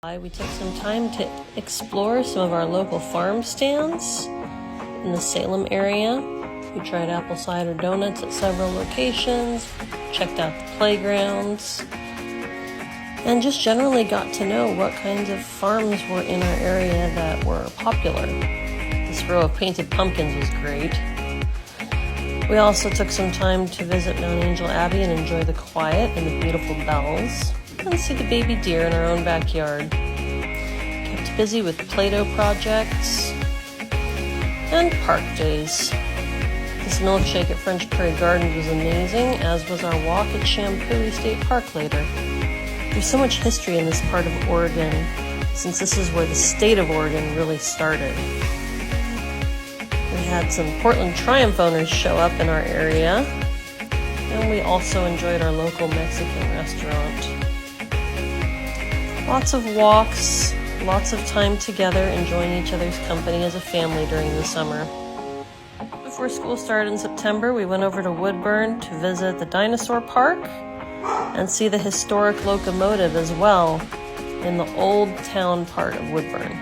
We took some time to explore some of our local farm stands in the Salem area. We tried apple cider donuts at several locations, checked out the playgrounds, and just generally got to know what kinds of farms were in our area that were popular. This row of painted pumpkins was great. We also took some time to visit Mount Angel Abbey and enjoy the quiet and the beautiful bells, and see the baby deer in our own backyard. Kept busy with Play-Doh projects and park days. This milkshake at French Prairie Gardens was amazing, as was our walk at Shampooey State Park later. There's so much history in this part of Oregon, since this is where the state of Oregon really started. We had some Portland Triumph owners show up in our area, and we also enjoyed our local Mexican restaurant. Lots of walks, lots of time together, enjoying each other's company as a family during the summer. Before school started in September, we went over to Woodburn to visit the dinosaur park and see the historic locomotive as well in the old town part of Woodburn.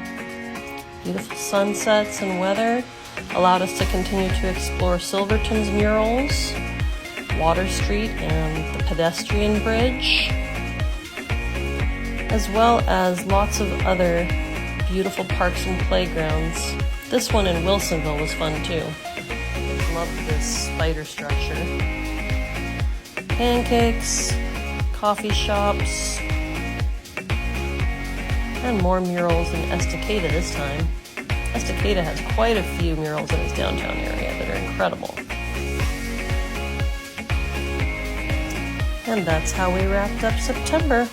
Beautiful sunsets and weather allowed us to continue to explore Silverton's murals, Water Street and the pedestrian bridge, as well as lots of other beautiful parks and playgrounds. This one in Wilsonville was fun too. Loved this spider structure. Pancakes, coffee shops, and more murals in Estacada this time. Estacada has quite a few murals in its downtown area that are incredible. And that's how we wrapped up September.